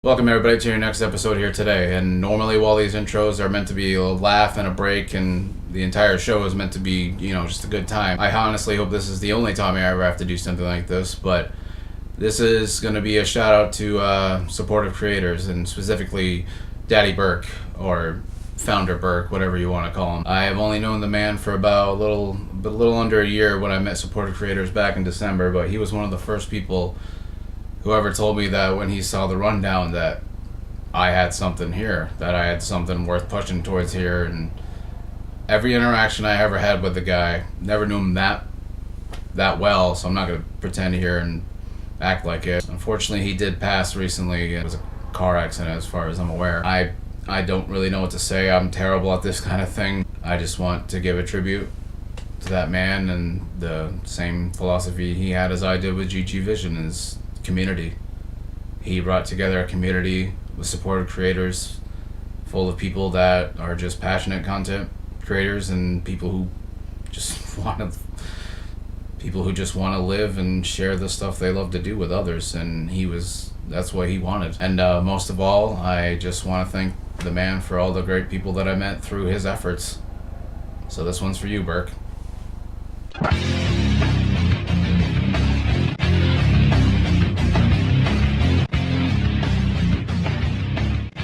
Welcome everybody to your next episode here today. And normally while these intros are meant to be a laugh and a break and the entire show is meant to be, just a good time, I honestly hope this is the only time I ever have to do something like this, but this is going to be a shout out to supportive creators and specifically Daddy Burke or Founder Burke, whatever you want to call him. I have only known the man for about a little under a year when I met supportive creators back in December, but he was one of the first people whoever told me that when he saw the rundown that I had something here, that I had something worth pushing towards here. And every interaction I ever had with the guy, never knew him that well, so I'm not going to pretend here and act like it. Unfortunately, he did pass recently. It was a car accident as far as I'm aware. I don't really know what to say. I'm terrible at this kind of thing. I just want to give a tribute to that man and the same philosophy he had as I did with GG Vision is community. He brought together a community with supportive creators full of people that are just passionate content creators and people who just want to live and share the stuff they love to do with others, and that's what he wanted. And most of all, I just want to thank the man for all the great people that I met through his efforts. So this one's for you, Burke.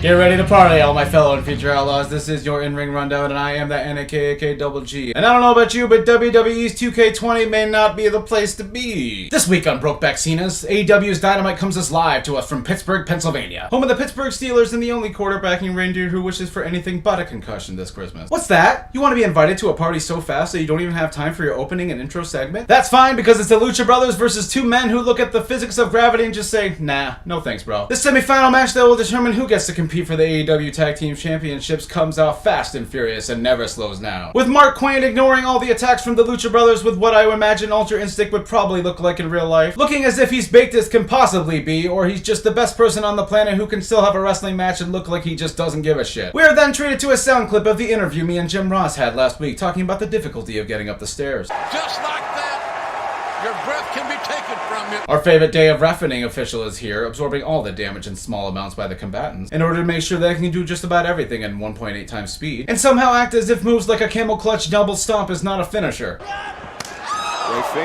Get ready to party, all my fellow and future outlaws. This is your in-ring rundown, and I am the NAKAK Double G. And I don't know about you, but WWE's 2K20 may not be the place to be. This week on Brokeback Cenas, AEW's Dynamite comes live to us from Pittsburgh, Pennsylvania, home of the Pittsburgh Steelers and the only quarterbacking reindeer who wishes for anything but a concussion this Christmas. What's that? You want to be invited to a party so fast that you don't even have time for your opening and intro segment? That's fine, because it's the Lucha Brothers versus two men who look at the physics of gravity and just say, nah, no thanks, bro. This semi-final match that will determine who gets to compete for the AEW Tag Team Championships comes out fast and furious and never slows down. With Mark Quinn ignoring all the attacks from the Lucha Brothers with what I imagine Ultra Instinct would probably look like in real life, looking as if he's baked as can possibly be, or he's just the best person on the planet who can still have a wrestling match and look like he just doesn't give a shit. We are then treated to a sound clip of the interview me and Jim Ross had last week talking about the difficulty of getting up the stairs. Just like that, your breath can be taken from you. Our favorite day of reffing official is here, absorbing all the damage in small amounts by the combatants, in order to make sure they can do just about everything in 1.8 times speed, and somehow act as if moves like a camel clutch double stomp is not a finisher.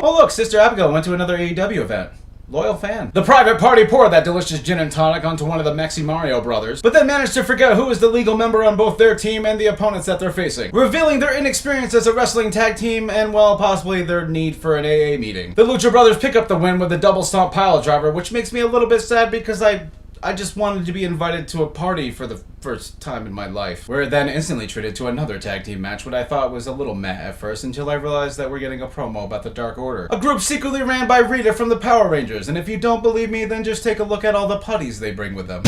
Oh look, Sister Abigail went to another AEW event. Loyal fan. The private party poured that delicious gin and tonic onto one of the Mexi Mario brothers, but then managed to forget who is the legal member on both their team and the opponents that they're facing, revealing their inexperience as a wrestling tag team and, well, possibly their need for an AA meeting. The Lucha Brothers pick up the win with a double stomp pile driver, which makes me a little bit sad because I just wanted to be invited to a party for the first time in my life. We're then instantly treated to another tag team match, what I thought was a little meh at first, until I realized that we're getting a promo about the Dark Order, a group secretly ran by Rita from the Power Rangers, and if you don't believe me, then just take a look at all the putties they bring with them.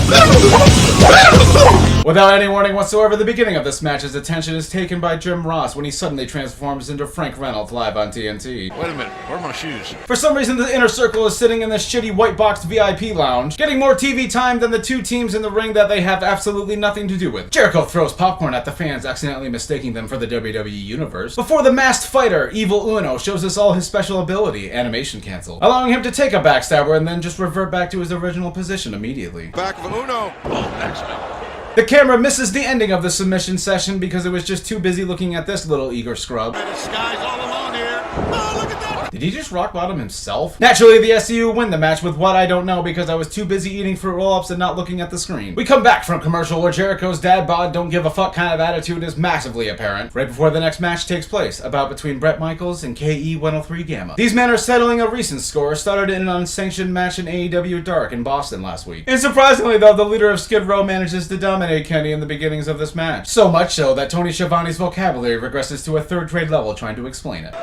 Without any warning whatsoever, the beginning of this match's attention is taken by Jim Ross when he suddenly transforms into Frank Reynolds live on TNT. Wait a minute, where are my shoes? For some reason, the Inner Circle is sitting in this shitty white boxed VIP lounge, getting more TV time than the two teams in the ring that they have absolutely nothing to do with. Jericho throws popcorn at the fans, accidentally mistaking them for the WWE Universe, before the masked fighter, Evil Uno, shows us all his special ability, animation cancel, allowing him to take a backstabber and then just revert back to his original position immediately. Back of Uno. Oh, excellent. The camera misses the ending of the submission session because it was just too busy looking at this little eager scrub. The sky's all alone here. Oh, look at that. Did he just rock bottom himself? Naturally, the SCU win the match with what I don't know because I was too busy eating fruit roll-ups and not looking at the screen. We come back from commercial where Jericho's dad bod don't give a fuck kind of attitude is massively apparent, right before the next match takes place, about between Bret Michaels and KE-103 Gamma. These men are settling a recent score started in an unsanctioned match in AEW Dark in Boston last week. And surprisingly though, the leader of Skid Row manages to dominate Kenny in the beginnings of this match. So much so that Tony Schiavone's vocabulary regresses to a third grade level trying to explain it.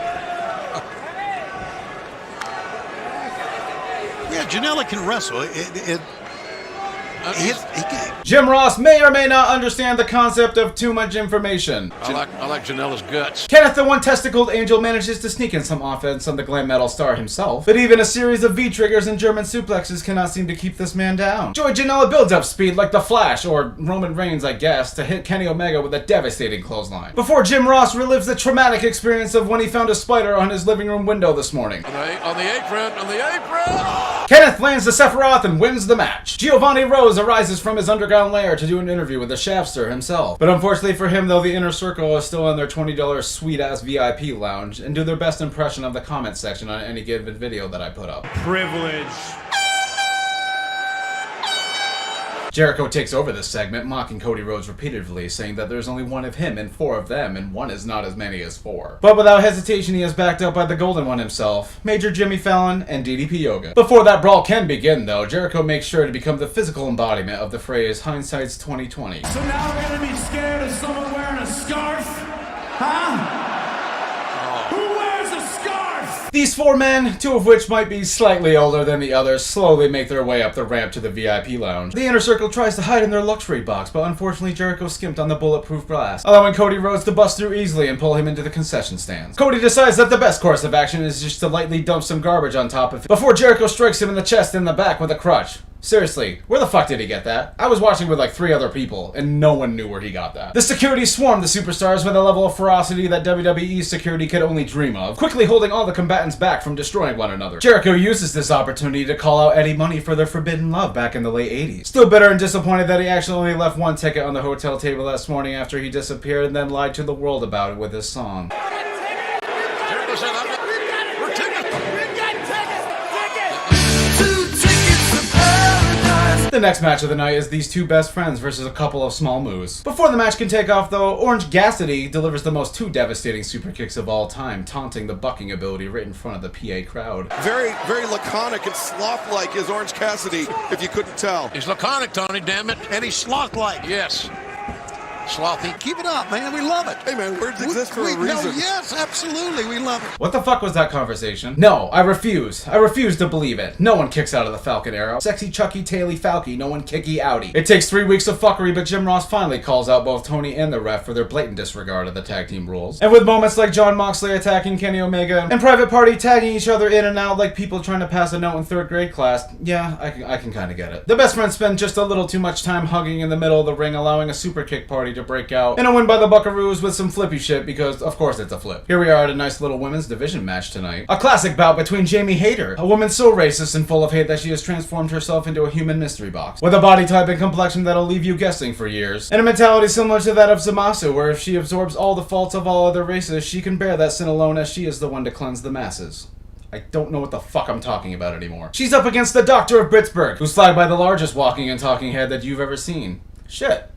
Yeah, Janela can wrestle. Jim Ross may or may not understand the concept of too much information. I like Janela's guts. Kenneth the one-testicled angel manages to sneak in some offense on the glam metal star himself, but even a series of V-triggers and German suplexes cannot seem to keep this man down. Joey Janela builds up speed like the Flash, or Roman Reigns I guess, to hit Kenny Omega with a devastating clothesline, before Jim Ross relives the traumatic experience of when he found a spider on his living room window this morning. On the apron! Kenneth lands the Sephiroth and wins the match. Giovanni Rose Rhodes arises from his underground lair to do an interview with the Shaftster himself. But unfortunately for him, though, the inner circle is still in their $20 sweet-ass VIP lounge and do their best impression of the comment section on any given video that I put up. Privilege. Jericho takes over this segment, mocking Cody Rhodes repeatedly, saying that there's only one of him and four of them, and one is not as many as four. But without hesitation, he is backed up by the Golden One himself, Major Jimmy Fallon, and DDP Yoga. Before that brawl can begin, though, Jericho makes sure to become the physical embodiment of the phrase hindsight's 2020. So now we're gonna be scared of someone wearing a scarf? Huh? Who wears a scarf? These four men, two of which might be slightly older than the others, slowly make their way up the ramp to the VIP lounge. The inner circle tries to hide in their luxury box, but unfortunately Jericho skimped on the bulletproof glass, allowing Cody Rhodes to bust through easily and pull him into the concession stands. Cody decides that the best course of action is just to lightly dump some garbage on top of him before Jericho strikes him in the chest and the back with a crutch. Seriously, where the fuck did he get that? I was watching with like 3 other people, and no one knew where he got that. The security swarmed the superstars with a level of ferocity that WWE's security could only dream of, quickly holding all the combatants back from destroying one another. Jericho uses this opportunity to call out Eddie Money for their forbidden love back in the late 80s. Still bitter and disappointed that he actually only left one ticket on the hotel table this morning after he disappeared and then lied to the world about it with his song. Jericho said, we're tickets. The next match of the night is these two best friends versus a couple of small moves. Before the match can take off, though, Orange Cassidy delivers the most 2 devastating super kicks of all time, taunting the bucking ability right in front of the PA crowd. Very, very laconic and sloth-like is Orange Cassidy, if you couldn't tell. He's laconic, Tony, damn it. And he's sloth-like. Yes. Slothy. Keep it up, man. We love it. Hey, man, words exist for a reason. No, yes, absolutely. We love it. What the fuck was that conversation? No, I refuse. I refuse to believe it. No one kicks out of the Falcon Arrow. Sexy Chucky Taily Falky, no one kicky outie. It takes 3 weeks of fuckery, but Jim Ross finally calls out both Tony and the ref for their blatant disregard of the tag team rules. And with moments like Jon Moxley attacking Kenny Omega and Private Party tagging each other in and out like people trying to pass a note in 3rd grade class, yeah, I can kind of get it. The best friends spend just a little too much time hugging in the middle of the ring, allowing a super kick party to break out. And a win by the Buckaroos with some flippy shit because, of course, it's a flip. Here we are at a nice little women's division match tonight. A classic bout between Jamie Hayter, a woman so racist and full of hate that she has transformed herself into a human mystery box, with a body type and complexion that'll leave you guessing for years, and a mentality similar to that of Zamasu, where if she absorbs all the faults of all other races, she can bear that sin alone as she is the one to cleanse the masses. I don't know what the fuck I'm talking about anymore. She's up against the Doctor of Pittsburgh, who's flagged by the largest walking and talking head that you've ever seen. Shit.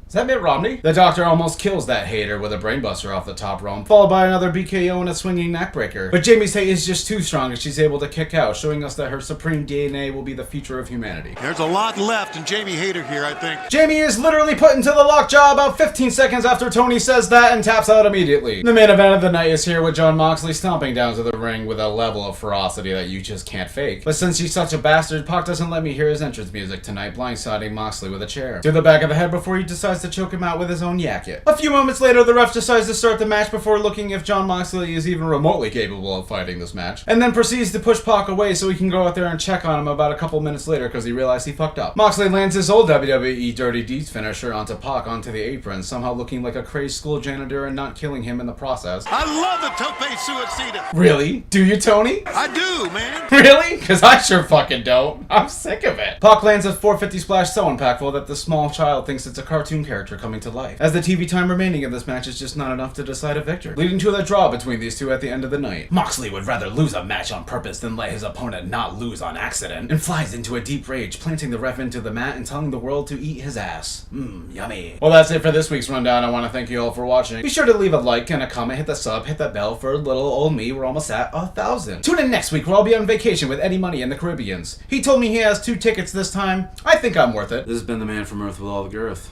Is that Mitt Romney? The Doctor almost kills that hater with a brainbuster off the top rope, followed by another BKO and a swinging neckbreaker. But Jamie's hate is just too strong and she's able to kick out, showing us that her supreme DNA will be the future of humanity. There's a lot left in Jamie Hayter here, I think. Jamie is literally put into the lockjaw about 15 seconds after Tony says that and taps out immediately. The main event of the night is here with Jon Moxley stomping down to the ring with a level of ferocity that you just can't fake. But since he's such a bastard, Pac doesn't let me hear his entrance music tonight, blindsiding Moxley with a chair to the back of the head before he decides to choke him out with his own yakket. A few moments later, the ref decides to start the match before looking if Jon Moxley is even remotely capable of fighting this match, and then proceeds to push Pac away so he can go out there and check on him about a couple minutes later because he realized he fucked up. Moxley lands his old WWE Dirty Deeds finisher onto Pac onto the apron, somehow looking like a crazed school janitor and not killing him in the process. I love the tope suicida. Really? Do you, Tony? I do, man. Really? Because I sure fucking don't. I'm sick of it. Pac lands a 450 splash so impactful that the small child thinks it's a cartoon character coming to life, as the TV time remaining in this match is just not enough to decide a victor, leading to a draw between these two at the end of the night. Moxley would rather lose a match on purpose than let his opponent not lose on accident, and flies into a deep rage, planting the ref into the mat and telling the world to eat his ass. Yummy. Well, that's it for this week's rundown. I want to thank you all for watching. Be sure to leave a like and a comment, hit the sub, hit that bell for little old me. We're almost at 1,000. Tune in next week where I'll be on vacation with Eddie Money in the Caribbeans. He told me he has 2 tickets this time. I think I'm worth it. This has been the man from Earth with all the girth,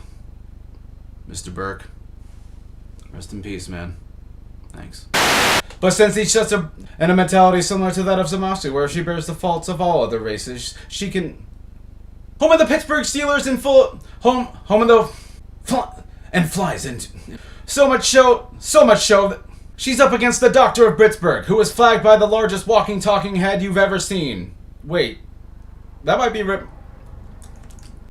Mr. Burke. Rest in peace, man. Thanks. But since he's just in a mentality similar to that of Zamasu, where she bears the faults of all other races, she can... Home of the Pittsburgh Steelers in full... Home of the... and flies into... So much show that... She's up against the Doctor of Pittsburgh, who was flagged by the largest walking talking head you've ever seen. Wait. That might be...